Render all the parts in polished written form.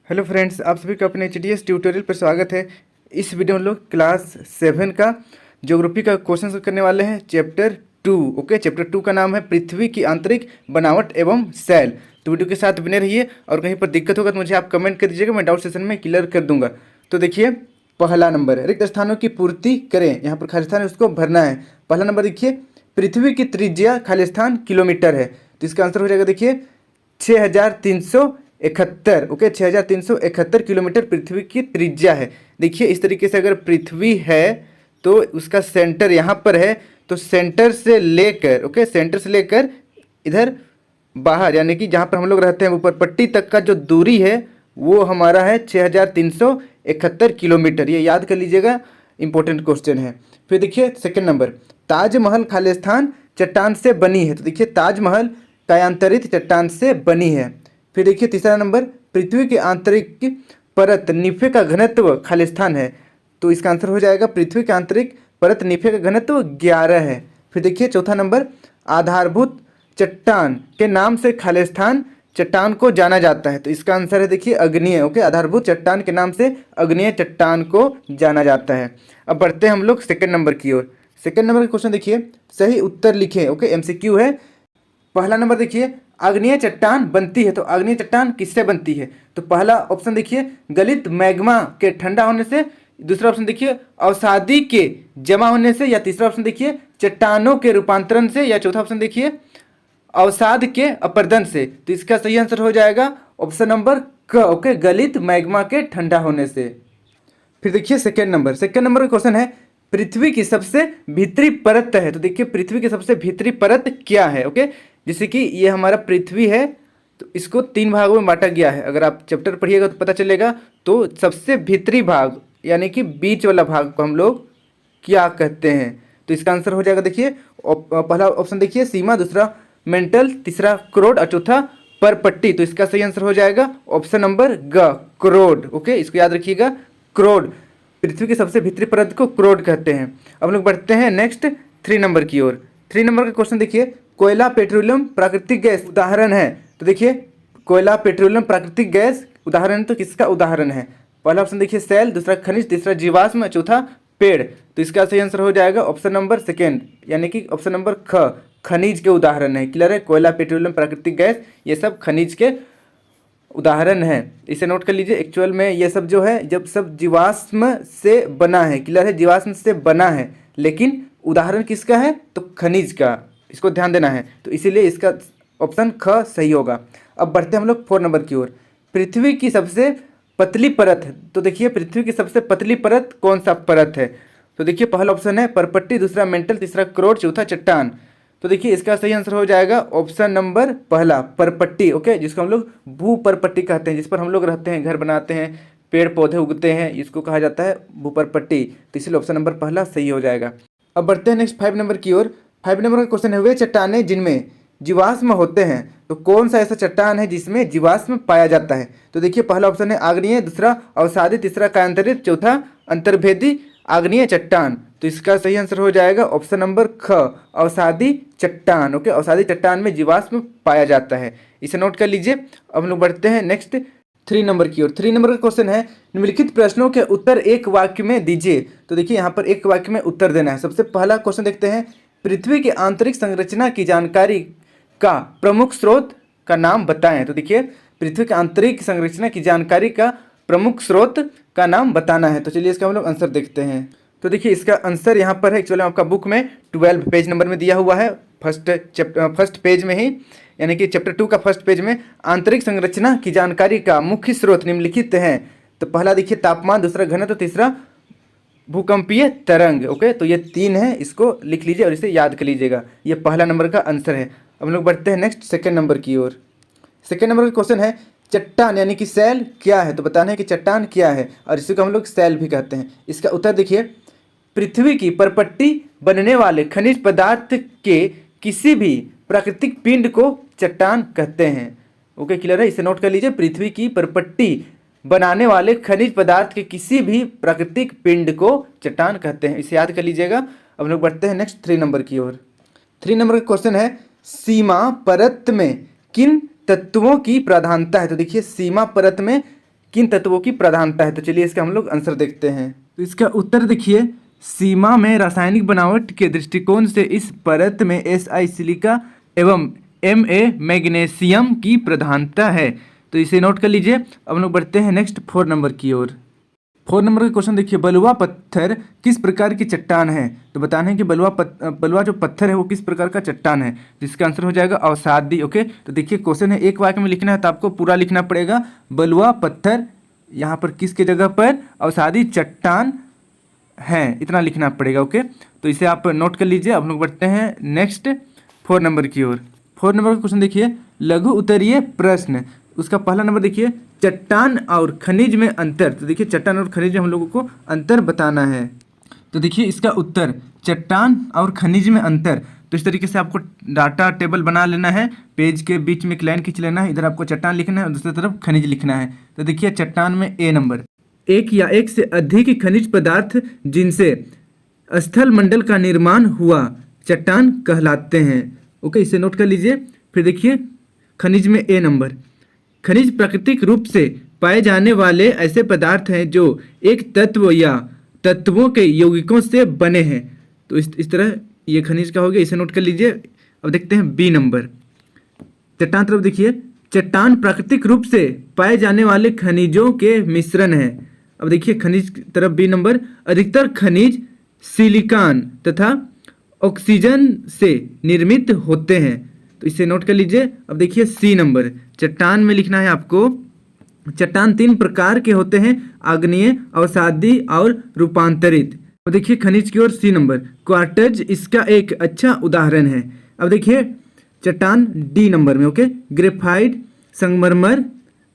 Hello friends, आप सभी का अपने एचडीएस ट्यूटोरियल पर स्वागत है। इस वीडियो में हम लोग क्लास 7 का ज्योग्राफी का क्वेश्चन करने वाले हैं। चैप्टर 2। ओके, चैप्टर 2 का नाम है पृथ्वी की आंतरिक बनावट एवं सेल। तो वीडियो के साथ बने रहिए और कहीं पर दिक्कत होगा तो मुझे आप कमेंट कर दीजिएगा, मैं डाउट सेशन में क्लियर कर दूंगा। तो देखिए, पहला नंबर रिक्त स्थानों की पूर्ति करें। यहाँ पर खाली स्थान है, उसको भरना है। पहला नंबर देखिए, पृथ्वी की त्रिज्या खाली स्थान किलोमीटर है, तो इसका आंसर हो जाएगा देखिए 6371। ओके, 6371 किलोमीटर पृथ्वी की त्रिज्या है। देखिए, इस तरीके से अगर पृथ्वी है तो उसका सेंटर यहाँ पर है, तो सेंटर से लेकर सेंटर से लेकर इधर बाहर यानी कि जहाँ पर हम लोग रहते हैं ऊपर पट्टी तक का जो दूरी है वो हमारा है 6371 किलोमीटर। ये याद कर लीजिएगा, इंपॉर्टेंट क्वेश्चन है। फिर देखिए सेकंड नंबर, ताजमहल खालिस्तान चट्टान से बनी है। तो देखिए, ताजमहल कायांतरित चट्टान से बनी है। फिर देखिए तीसरा नंबर, पृथ्वी के आंतरिक परत निफे का घनत्व खालिस्तान है। तो इसका आंसर हो जाएगा पृथ्वी के आंतरिक परत निफे का घनत्व 11 है। फिर देखिए चौथा नंबर, आधारभूत चट्टान के नाम से खालिस्तान चट्टान को जाना जाता है। तो इसका आंसर है देखिए अग्निय। ओके, आधारभूत चट्टान के नाम से अग्निय चट्टान को जाना जाता है। अब बढ़ते हैं हम लोग सेकंड नंबर की ओर। सेकंड नंबर का क्वेश्चन देखिए, सही उत्तर लिखें। ओके, एमसीक्यू है। पहला नंबर देखिए, आग्नेय चट्टान बनती है। तो आग्नेय चट्टान किससे बनती है? तो पहला ऑप्शन देखिए गलित मैग्मा के ठंडा होने से, दूसरा ऑप्शन देखिए अवसादी के जमा होने से, या तीसरा ऑप्शन देखिए चट्टानों के रूपांतरण से, या चौथा ऑप्शन देखिए अवसाद के अपरदन से। तो इसका सही आंसर हो जाएगा ऑप्शन नंबर क। ओके, गलित मैग्मा के ठंडा होने से। फिर देखिए सेकेंड नंबर का क्वेश्चन है, पृथ्वी की सबसे भीतरी परत है। तो देखिए, पृथ्वी की सबसे भीतरी परत क्या है? ओके, जैसे कि ये हमारा पृथ्वी है, तो इसको 3 भागों में बांटा गया है। अगर आप चैप्टर पढ़िएगा तो पता चलेगा। तो सबसे भीतरी भाग यानी कि बीच वाला भाग को हम लोग क्या कहते हैं? तो इसका आंसर हो जाएगा देखिए पहला ऑप्शन देखिए सीमा, दूसरा मेंटल, तीसरा क्रोड और चौथा परपट्टी। तो इसका सही आंसर हो जाएगा ऑप्शन नंबर ग, क्रोड। ओके, इसको याद रखिएगा, क्रोड। पृथ्वी की सबसे भीतरी परत को क्रोड कहते हैं। अब लोग बढ़ते हैं नेक्स्ट 3 नंबर की ओर। 3 नंबर का क्वेश्चन देखिए, कोयला पेट्रोलियम प्राकृतिक गैस उदाहरण है। तो देखिए, कोयला पेट्रोलियम प्राकृतिक गैस उदाहरण, तो किसका उदाहरण है? पहला ऑप्शन देखिए सेल, दूसरा खनिज, तीसरा जीवाश्म, चौथा पेड़। तो इसका सही आंसर हो जाएगा ऑप्शन नंबर सेकेंड यानी कि ऑप्शन नंबर ख, खनिज के उदाहरण है। क्लियर है? कोयला पेट्रोलियम प्राकृतिक गैस ये सब खनिज के उदाहरण है। इसे नोट कर लीजिए। एक्चुअल में ये सब जो है जब सब जीवाश्म से बना है। क्लियर है? जीवाश्म से बना है, लेकिन उदाहरण किसका है? तो खनिज का। इसको ध्यान देना है। तो इसीलिए इसका ऑप्शन ख सही होगा। अब बढ़ते हैं हम लोग 4 नंबर की ओर। पृथ्वी की सबसे पतली परत है। तो देखिए, पृथ्वी की सबसे पतली परत कौन सा परत है? तो देखिए, पहला ऑप्शन है परपट्टी, दूसरा मेंटल, तीसरा क्रोड, चौथा चट्टान। तो देखिए, इसका सही आंसर हो जाएगा ऑप्शन नंबर पहला, परपट्टी। ओके, जिसको हम लोग भू परपट्टी कहते हैं, जिस पर हम लोग रहते हैं, घर बनाते हैं, पेड़ पौधे उगते हैं, इसको कहा जाता है भू परपट्टी। तो इसलिए ऑप्शन नंबर पहला सही हो जाएगा। अब बढ़ते हैं नेक्स्ट 5 नंबर की ओर। 5 नंबर का क्वेश्चन है, वे चट्टानें जिनमें जीवाश्म होते हैं। तो कौन सा ऐसा चट्टान है जिसमें जीवाश्म पाया जाता है? तो देखिए, पहला ऑप्शन है आग्नेय, दूसरा अवसादी, तीसरा कायांतरित, चौथा अंतर्भेदी आग्नेय चट्टान। तो इसका सही आंसर हो जाएगा ऑप्शन नंबर ख, अवसादी चट्टान। ओके, अवसादी चट्टान में जीवाश्म पाया जाता है। इसे नोट कर लीजिए। अब हम लोग बढ़ते हैं नेक्स्ट 3 नंबर की ओर। 3 नंबर का क्वेश्चन है, निम्नलिखित प्रश्नों के उत्तर एक वाक्य में दीजिए। तो देखिए, यहाँ पर एक वाक्य में उत्तर देना है। सबसे पहला क्वेश्चन देखते हैं, पृथ्वी की आंतरिक संरचना की जानकारी का प्रमुख स्रोत का नाम बताएं। तो देखिए, पृथ्वी की आंतरिक संरचना की जानकारी का प्रमुख स्रोत का नाम बताना है। तो चलिए इसका हम लोग आंसर देखते हैं। तो देखिए, इसका आंसर यहाँ पर है। एक्चुअली आपका बुक में 12 पेज नंबर में दिया हुआ है, फर्स्ट पेज में ही, यानी कि चैप्टर 2 का फर्स्ट पेज में आंतरिक संरचना की जानकारी का मुख्य स्रोत निम्नलिखित हैं। तो पहला देखिए तापमान, दूसरा घनत्व, तो तीसरा भूकंपीय तरंग। ओके, तो ये 3 है, इसको लिख लीजिए और इसे याद कर लीजिएगा। ये पहला नंबर का आंसर है। अब हम लोग बढ़ते हैं नेक्स्ट सेकेंड नंबर की ओर। सेकेंड नंबर का क्वेश्चन है, चट्टान यानी कि सेल क्या है? तो बताना है कि चट्टान क्या है, और इसी को हम लोग सेल भी कहते हैं। इसका उत्तर देखिए, पृथ्वी की परपट्टी बनने वाले खनिज पदार्थ के किसी भी प्राकृतिक पिंड को चट्टान कहते हैं। ओके, क्लियर है? इसे नोट कर लीजिए, पृथ्वी की परपट्टी बनाने वाले खनिज पदार्थ के किसी भी प्राकृतिक पिंड को चट्टान कहते हैं। इसे याद कर लीजिएगा। अब हम लोग बढ़ते हैं नेक्स्ट 3 नंबर की ओर। 3 नंबर का क्वेश्चन है, सीमा परत में किन तत्वों की प्रधानता है? तो देखिए, सीमा परत में किन तत्वों की प्रधानता है? तो चलिए इसका हम लोग आंसर देखते हैं। तो इसका उत्तर देखिए, सीमा में रासायनिक बनावट के दृष्टिकोण से इस परत में Si सिलिका एवं Ma मैग्नीशियम की प्रधानता है। तो इसे नोट कर लीजिए। अब हम लोग बढ़ते हैं नेक्स्ट 4 नंबर की ओर। 4 नंबर का क्वेश्चन देखिए, बलुआ पत्थर किस प्रकार की चट्टान है? तो बताना है कि बलुआ जो पत्थर है वो किस प्रकार का चट्टान है। जिसका आंसर हो जाएगा अवसादी। ओके, तो देखिए क्वेश्चन है, एक वाक्य में लिखना है तो आपको पूरा लिखना पड़ेगा। बलुआ पत्थर यहाँ पर किसके जगह पर? अवसादी चट्टान है, इतना लिखना पड़ेगा। ओके, तो इसे आप नोट कर लीजिए। अब लोग बढ़ते हैं नेक्स्ट 4 नंबर की ओर। 4 नंबर का क्वेश्चन देखिए, लघु उत्तरीय प्रश्न। उसका पहला नंबर देखिए, चट्टान और खनिज में अंतर। तो देखिए चट्टान और खनिज में हम लोगों को अंतर बताना है। तो देखिए इसका उत्तर, चट्टान और खनिज में अंतर। तो इस तरीके से आपको डाटा टेबल बना लेना है। पेज के बीच में एक लाइन खींच लेना है, इधर आपको चट्टान लिखना है और दूसरी तरफ खनिज लिखना है। तो देखिए चट्टान में ए नंबर, एक या एक से अधिक खनिज पदार्थ जिनसे स्थल मंडल का निर्माण हुआ चट्टान कहलाते हैं। ओके, इसे नोट कर लीजिए। फिर देखिए खनिज में ए नंबर, खनिज प्राकृतिक रूप से पाए जाने वाले ऐसे पदार्थ हैं जो एक तत्व या तत्वों के यौगिकों से बने हैं। तो इस तरह ये खनिज का हो गया, इसे नोट कर लीजिए। अब देखते हैं बी नंबर, चट्टान तरफ देखिए, चट्टान प्राकृतिक रूप से पाए जाने वाले खनिजों के मिश्रण है। अब देखिए खनिज तरफ बी नंबर, अधिकतर खनिज सिलिकॉन तथा ऑक्सीजन से निर्मित होते हैं। तो इसे नोट कर लीजिए। अब देखिए सी नंबर, चट्टान में लिखना है आपको, चट्टान 3 प्रकार के होते हैं, आग्नेय, अवसादी और रूपांतरित। अब देखिए खनिज की ओर सी नंबर, क्वार्ट्ज इसका एक अच्छा उदाहरण है। अब देखिए चट्टान डी नंबर में, ओके, ग्रेफाइट, संगमरमर,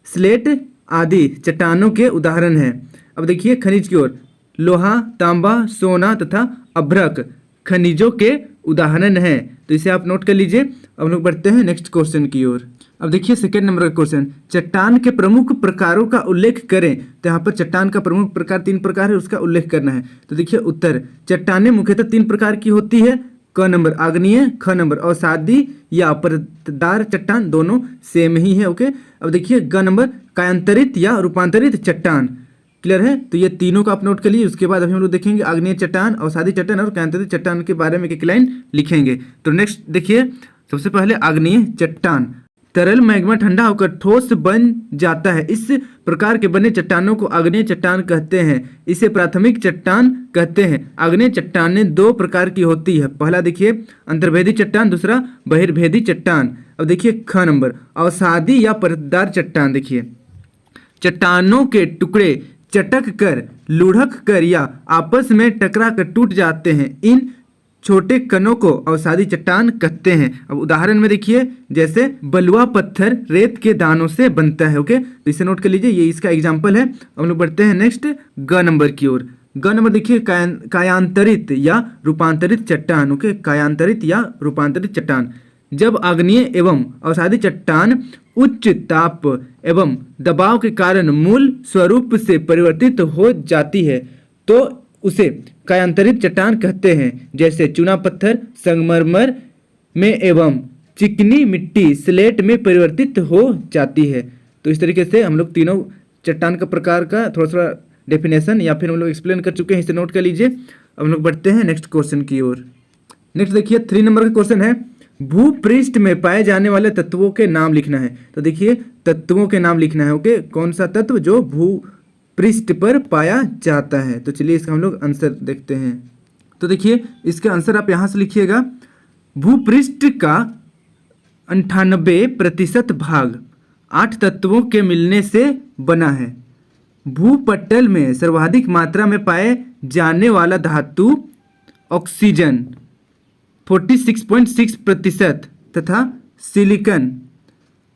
स्लेट आदि चट्टानों के उदाहरण हैं। अब देखिए खनिज की ओर, लोहा, तांबा, सोना तथा अभ्रक खनिजों के उदाहरण हैं। तो इसे आप नोट कर लीजिए। अब लोग बढ़ते हैं नेक्स्ट क्वेश्चन की ओर। अब देखिए सेकेंड नंबर का क्वेश्चन, चट्टान के प्रमुख प्रकारों का उल्लेख करें। तो यहाँ पर चट्टान का प्रमुख प्रकार 3 प्रकार है, उसका उल्लेख करना है। तो देखिए उत्तर, चट्टानें मुख्यतः 3 प्रकार की होती है। क नंबर आग्नेय, ख नंबर अवसादी या परतदार चट्टान, दोनों सेम ही है। ओके, अब देखिए ग नंबर, कायांतरित या रूपांतरित चट्टान। क्लियर है? तो ये तीनों का आप नोट कर लीजिए। उसके बाद अभी हम लोग देखेंगे आग्नेय चट्टान, अवसादी चट्टान और कायांतरित चट्टान के बारे में एक लाइन लिखेंगे। तो नेक्स्ट देखिए, सबसे पहले आग्नेय चट्टान, तरल मैग्मा ठंडा होकर ठोस बन जाता है। इस प्रकार के बने चट्टानों को आग्नेय चट्टान कहते हैं। इसे प्राथमिक चट्टान कहते हैं। आग्नेय चट्टानें 2 प्रकार की होती है। पहला देखिए अंतर्भेदी चट्टान, दूसरा बहिर्भेदी चट्टान। अब देखिए ख नंबर, अवसादी या परतदार चट्टान। देखिए चट्टानों के टुकड़े चटक कर, लुढ़क कर या आपस में टकरा कर टूट जाते हैं। इन छोटे कणों को अवसादी चट्टान कहते हैं। अब उदाहरण में देखिए, जैसे बलुआ पत्थर रेत के दानों से बनता है। ओके, तो इसे नोट कर लीजिए, ये इसका एग्जाम्पल है। अब लोग बढ़ते हैं नेक्स्ट ग नंबर की ओर। ग नंबर देखिए, कायांतरित या रूपांतरित चट्टान। ओके, कायांतरित या रूपांतरित चट्टान, जब आग्नेय एवं अवसादी चट्टान उच्च ताप एवं दबाव के कारण मूल स्वरूप से परिवर्तित हो जाती है तो उसे कायांतरित चट्टान कहते हैं। जैसे चूना पत्थर संगमरमर में एवं चिकनी मिट्टी स्लेट में परिवर्तित हो जाती है। तो इस तरीके से हम लोग तीनों चट्टान का प्रकार का थोड़ा थोड़ा डेफिनेशन या फिर हम लोग एक्सप्लेन कर चुके हैं, इसे नोट कर लीजिए। अब हम लोग बढ़ते हैं नेक्स्ट क्वेश्चन की ओर। नेक्स्ट देखिए 3 नंबर का क्वेश्चन है, भूपृष्ठ में पाए जाने वाले तत्वों के नाम लिखना है। तो देखिए तत्वों के नाम लिखना है। ओके, कौन सा तत्व जो भूपृष्ठ पर पाया जाता है। तो चलिए इसका हम लोग आंसर देखते हैं। तो देखिए इसका आंसर आप यहाँ से लिखिएगा, भूपृष्ठ का 98% भाग 8 तत्वों के मिलने से बना है। भूपटल में सर्वाधिक मात्रा में पाए जाने वाला धातु ऑक्सीजन 46.6% तथा सिलिकॉन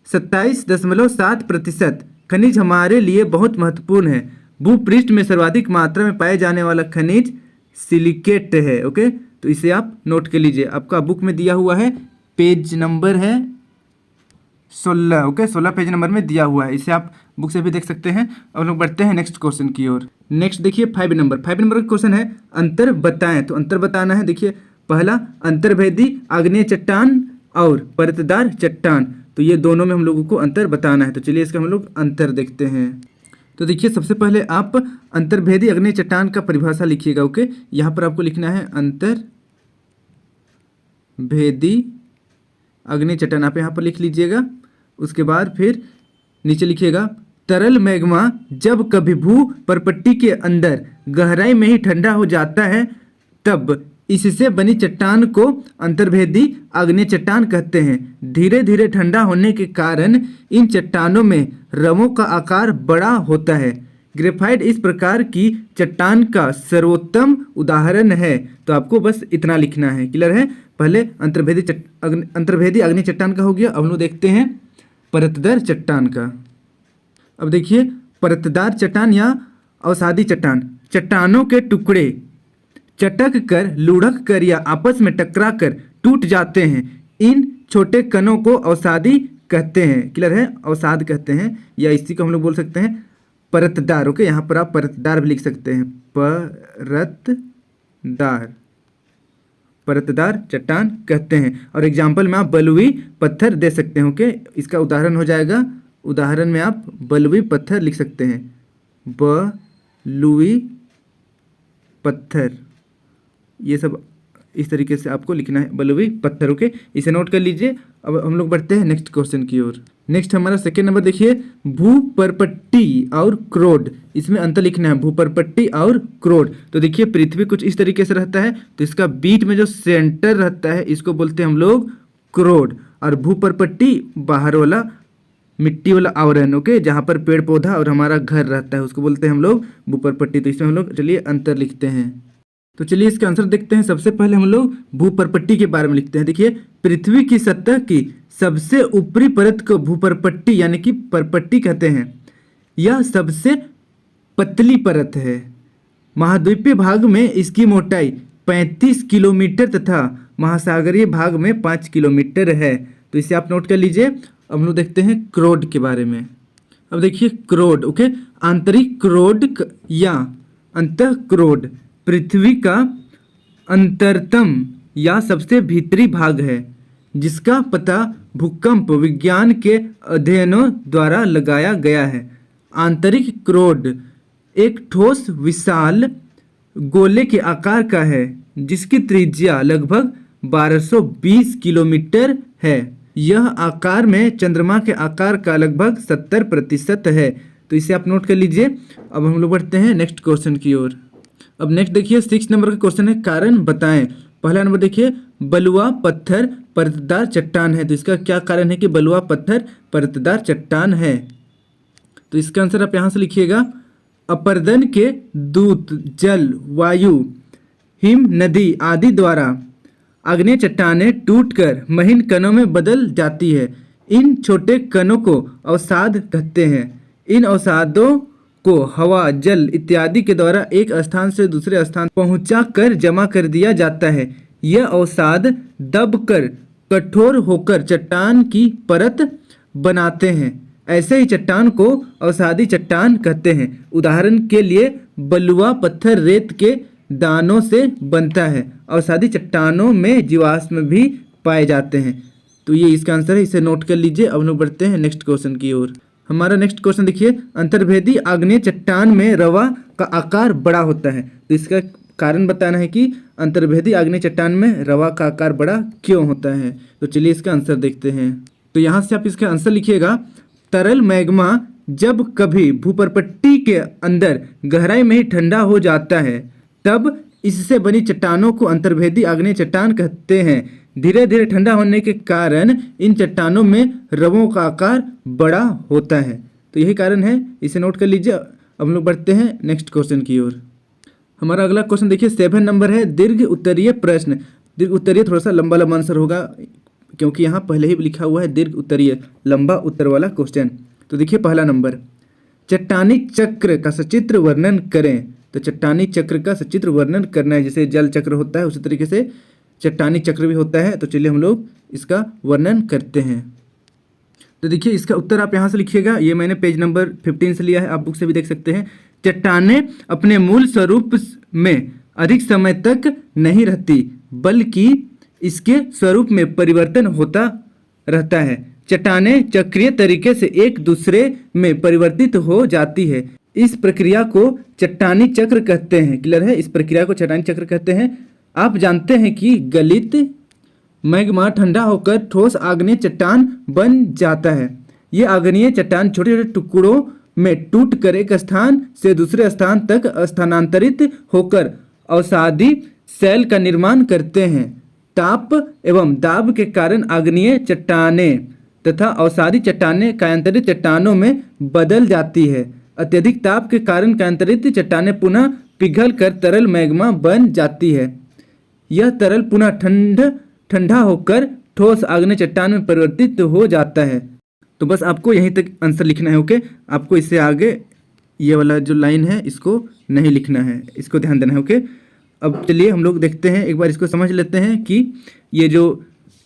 27.7%। खनिज हमारे लिए बहुत महत्वपूर्ण है। भूपृष्ठ में सर्वाधिक मात्रा में पाए जाने वाला खनिज सिलिकेट है। ओके, तो इसे आप नोट कर लीजिए। आपका बुक में दिया हुआ है, पेज नंबर है 16। ओके, 16 पेज नंबर में दिया हुआ है, इसे आप बुक से भी देख सकते हैं। अब लोग बढ़ते हैं नेक्स्ट क्वेश्चन की ओर। नेक्स्ट देखिए 5 नंबर का क्वेश्चन है, अंतर बताएं। तो अंतर बताना है। देखिए पहला अंतर्भेदी आग्नेय चट्टान और परतदार चट्टान, तो ये दोनों में हम लोगों को अंतर बताना है। तो चलिए इसका हम लोग अंतर देखते हैं। तो देखिए सबसे पहले आप अंतर्भेदी अग्नेय चट्टान का परिभाषा लिखिएगा। ओके, यहाँ पर आपको लिखना है अंतर्भेदी अग्नेय चट्टान, आप यहाँ पर लिख लीजिएगा। उसके बाद फिर नीचे लिखिएगा तरल मैग्मा जब कभी भू परपट्टी के अंदर गहराई में ही ठंडा हो जाता है तब इससे बनी चट्टान को अंतर्भेदी आग्नेय चट्टान कहते हैं। धीरे धीरे ठंडा होने के कारण इन चट्टानों में रवों का आकार बड़ा होता है। ग्रेफाइट इस प्रकार की चट्टान का सर्वोत्तम उदाहरण है। तो आपको बस इतना लिखना है। क्लियर है? पहले अंतर्भेदी आग्नेय चट्टान का हो गया। अब हम लोग देखते हैं परतदार चट्टान का। अब देखिए परतदार चट्टान या अवसादी चट्टान, चट्टानों के टुकड़े चटक कर, लुढ़क कर या आपस में टकरा कर टूट जाते हैं। इन छोटे कणों को अवसादी कहते हैं। क्लियर है? अवसाद कहते हैं, या इसी को हम लोग बोल सकते हैं परतदार। ओके, यहाँ पर आप परतदार भी लिख सकते हैं, परतदार चट्टान कहते हैं। और एग्जाम्पल में आप बलुई पत्थर दे सकते हैं। ओके, इसका उदाहरण हो जाएगा, उदाहरण में आप बलुई पत्थर लिख सकते हैं, बलुई पत्थर, ये सब इस तरीके से आपको लिखना है, बलुई पत्थर। ओके, इसे नोट कर लीजिए। अब हम लोग बढ़ते हैं नेक्स्ट क्वेश्चन की ओर। नेक्स्ट हमारा सेकेंड नंबर देखिए, भूपरपट्टी और क्रोड, इसमें अंतर लिखना है, भूपरपट्टी और क्रोड। तो देखिए पृथ्वी कुछ इस तरीके से रहता है, तो इसका बीच में जो सेंटर रहता है इसको बोलते हैं हम लोग क्रोड, और भूपरपट्टी बाहर वाला मिट्टी वाला आवरण, ओके, जहाँ पर पेड़ पौधा और हमारा घर रहता है उसको बोलते हैं हम लोग भूपरपट्टी। तो इसमें हम लोग चलिए अंतर लिखते हैं। तो चलिए इसका आंसर देखते हैं। सबसे पहले हम लोग भूपरपट्टी के बारे में लिखते हैं। देखिए पृथ्वी की सतह की सबसे ऊपरी परत को भूपरपट्टी यानी कि परपट्टी कहते हैं। यह सबसे पतली परत है। महाद्वीपीय भाग में इसकी मोटाई 35 किलोमीटर तथा महासागरीय भाग में 5 किलोमीटर है। तो इसे आप नोट कर लीजिए। अब हम लोग देखते हैं क्रोड के बारे में। अब देखिए क्रोड, ओके, आंतरिक क्रोड या अंतः क्रोड पृथ्वी का अंतरतम या सबसे भीतरी भाग है, जिसका पता भूकंप विज्ञान के अध्ययनों द्वारा लगाया गया है। आंतरिक क्रोड एक ठोस विशाल गोले के आकार का है, जिसकी त्रिज्या लगभग 1220 किलोमीटर है। यह आकार में चंद्रमा के आकार का लगभग 70% है। तो इसे आप नोट कर लीजिए। अब हम लोग बढ़ते हैं नेक्स्ट क्वेश्चन की ओर। अब नेक्स्ट देखिए 6 नंबर का क्वेश्चन है, कारण बताएं। पहला नंबर देखिए, बलुआ पत्थर परतदार चट्टान है। तो इसका क्या कारण है कि बलुआ पत्थर परतदार चट्टान है? तो इसका आंसर आप यहाँ से लिखिएगा, अपर्दन के दूत जल, वायु, हिम, नदी आदि द्वारा आग्नेय चट्टानें टूटकर महीन कणों में बदल जाती है। इन छोटे कणों को अवसाद कहते हैं। इन अवसादों को हवा, जल इत्यादि के द्वारा एक स्थान से दूसरे स्थान पहुंचा कर जमा कर दिया जाता है। यह अवसाद दबकर कठोर होकर चट्टान की परत बनाते हैं। ऐसे ही चट्टान को अवसादी चट्टान कहते हैं। उदाहरण के लिए बलुआ पत्थर रेत के दानों से बनता है। अवसादी चट्टानों में जीवाश्म भी पाए जाते हैं। तो ये इसका आंसर है, इसे नोट कर लीजिए। अब हम बढ़ते हैं नेक्स्ट क्वेश्चन की ओर। हमारा नेक्स्ट क्वेश्चन देखिए, अंतर्भेदी आग्नेय चट्टान में रवा का आकार बड़ा होता है। तो इसका कारण बताना है कि अंतर्भेदी आग्नेय चट्टान में रवा का आकार बड़ा क्यों होता है। तो चलिए इसका आंसर देखते हैं। तो यहाँ से आप इसका आंसर लिखिएगा, तरल मैग्मा जब कभी भूपरपट्टी के अंदर गहराई में ही ठंडा हो जाता है तब इससे बनी चट्टानों को अंतर्भेदी आग्नेय चट्टान कहते हैं। धीरे धीरे ठंडा होने के कारण इन चट्टानों में रवों का आकार बड़ा होता है। तो यही कारण है, इसे नोट कर लीजिए। अब हम लोग बढ़ते हैं नेक्स्ट क्वेश्चन की ओर। हमारा अगला क्वेश्चन देखिए 7 नंबर है, दीर्घ उत्तरीय प्रश्न। दीर्घ उत्तरीय थोड़ा सा लंबा लंबा आंसर होगा, क्योंकि यहाँ पहले ही लिखा हुआ है दीर्घ उत्तरीय, लंबा उत्तर वाला क्वेश्चन। तो देखिए पहला नंबर, चट्टानी चक्र का सचित्र वर्णन करें। तो चट्टानी चक्र का सचित्र वर्णन करना है, जैसे जल चक्र होता है उसी तरीके से चट्टानी चक्र भी होता है। तो चलिए हम लोग इसका वर्णन करते हैं। तो देखिए इसका उत्तर आप यहाँ से लिखिएगा। ये मैंने पेज नंबर 15 से लिया है, आप बुक से भी देख सकते हैं। चट्टानें अपने मूल स्वरूप में अधिक समय तक नहीं रहती, बल्कि इसके स्वरूप में परिवर्तन होता रहता है। चट्टानें चक्रीय तरीके से एक दूसरे में परिवर्तित हो जाती है। इस प्रक्रिया को चट्टानी चक्र कहते हैं। क्लियर है, इस प्रक्रिया को चट्टानी चक्र कहते हैं। आप जानते हैं कि गलित मैग्मा ठंडा होकर ठोस आग्नेय चट्टान बन जाता है। ये आग्नेय चट्टान छोटे छोटे टुकड़ों में टूट कर एक स्थान से दूसरे स्थान तक स्थानांतरित होकर अवसादी शैल का निर्माण करते हैं। ताप एवं दाब के कारण आग्नेय चट्टानें तथा अवसादी चट्टानें कायांतरित चट्टानों में बदल जाती है। अत्यधिक ताप के कारण कायांतरित चट्टानें पुनः पिघल कर तरल मैग्मा बन जाती है। यह तरल पुनः ठंडा होकर ठोस आग्नेय चट्टान में परिवर्तित हो जाता है। तो बस आपको यहीं तक आंसर लिखना है। ओके, आपको इससे आगे ये वाला जो लाइन है इसको नहीं लिखना है, इसको ध्यान देना है। ओके, अब चलिए हम लोग देखते हैं, एक बार इसको समझ लेते हैं कि ये जो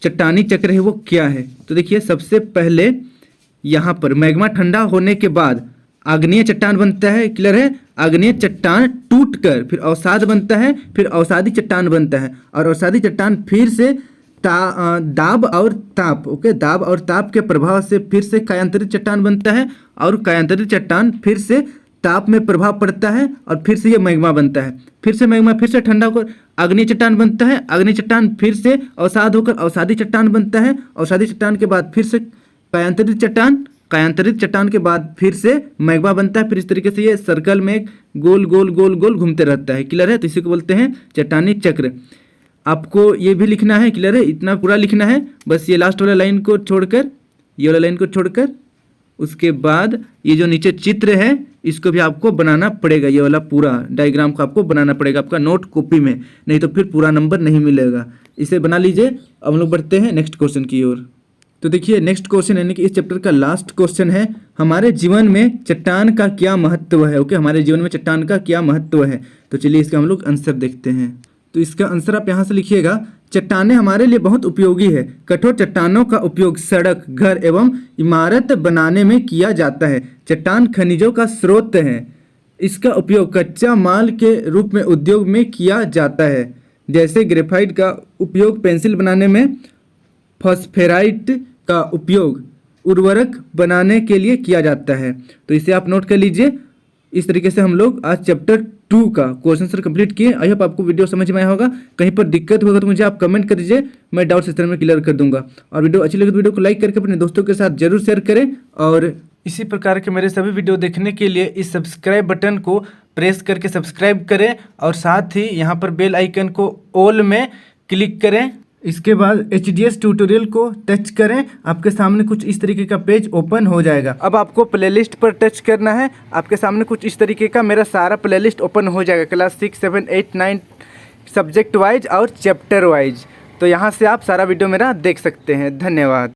चट्टानी चक्र है वो क्या है। तो देखिए, सबसे पहले यहाँ पर मैग्मा ठंडा होने के बाद आग्नेय चट्टान बनता है। क्लियर है, आग्नेय चट्टान टूटकर फिर अवसाद बनता है, फिर अवसादी चट्टान बनता है, और अवसादी चट्टान फिर से दाब और ताप, ओके, दाब और ताप के प्रभाव से फिर से कायांतरित चट्टान बनता है, और कायांतरित चट्टान फिर से ताप में प्रभाव पड़ता है, और फिर से ये मैग्मा बनता है। फिर से मैग्मा फिर से ठंडा होकर आग्नेय चट्टान बनता है, आग्नेय चट्टान फिर से अवसाद होकर अवसादी चट्टान बनता है, अवसादी चट्टान के बाद फिर से कायांतरित चट्टान, कायांतरित चट्टान के बाद फिर से मैग्मा बनता है। फिर इस तरीके से ये सर्कल में गोल गोल गोल गोल घूमते रहता है। क्लियर है, तो इसी को बोलते हैं चट्टानी चक्र। आपको ये भी लिखना है। क्लियर है, इतना पूरा लिखना है, बस ये लास्ट वाला लाइन को छोड़कर, ये वाला लाइन को छोड़कर, उसके बाद ये जो नीचे चित्र है इसको भी आपको बनाना पड़ेगा। ये वाला पूरा डायग्राम को आपको बनाना पड़ेगा आपका नोट कॉपी में, नहीं तो फिर पूरा नंबर नहीं मिलेगा। इसे बना लीजिए। अब हम लोग बढ़ते हैं नेक्स्ट क्वेश्चन की ओर। तो देखिए, नेक्स्ट क्वेश्चन यानी कि इस चैप्टर का लास्ट क्वेश्चन है, हमारे जीवन में चट्टान का क्या महत्व है। ओके, हमारे जीवन में चट्टान का क्या महत्व है। तो चलिए इसका हम लोग आंसर देखते हैं। तो इसका आंसर आप यहाँ से लिखिएगा, चट्टानें हमारे लिए बहुत उपयोगी है। कठोर चट्टानों का उपयोग सड़क, घर एवं इमारत बनाने में किया जाता है। चट्टान खनिजों का स्रोत है। इसका उपयोग कच्चा माल के रूप में उद्योग में किया जाता है, जैसे ग्रेफाइट का उपयोग पेंसिल बनाने में, फॉस्फेराइट का उपयोग उर्वरक बनाने के लिए किया जाता है। तो इसे आप नोट कर लीजिए। इस तरीके से हम लोग आज चैप्टर 2 का क्वेश्चन आंसर कंप्लीट किए। आई होप आपको वीडियो समझ में आया होगा। कहीं पर दिक्कत होगा तो मुझे आप कमेंट कर दीजिए, मैं डाउट्स इस तरह में क्लियर कर दूंगा। और वीडियो अच्छी लगे तो वीडियो को लाइक करके अपने दोस्तों के साथ जरूर शेयर करें, और इसी प्रकार के मेरे सभी वीडियो देखने के लिए इस सब्सक्राइब बटन को प्रेस करके सब्सक्राइब करें, और साथ ही यहाँ पर बेल आइकन को ऑल में क्लिक करें। इसके बाद HDS ट्यूटोरियल को टच करें, आपके सामने कुछ इस तरीके का पेज ओपन हो जाएगा। अब आपको प्लेलिस्ट पर टच करना है, आपके सामने कुछ इस तरीके का मेरा सारा प्लेलिस्ट ओपन हो जाएगा, क्लास 6, 7, 8, 9 सब्जेक्ट वाइज और चैप्टर वाइज। तो यहाँ से आप सारा वीडियो मेरा देख सकते हैं। धन्यवाद।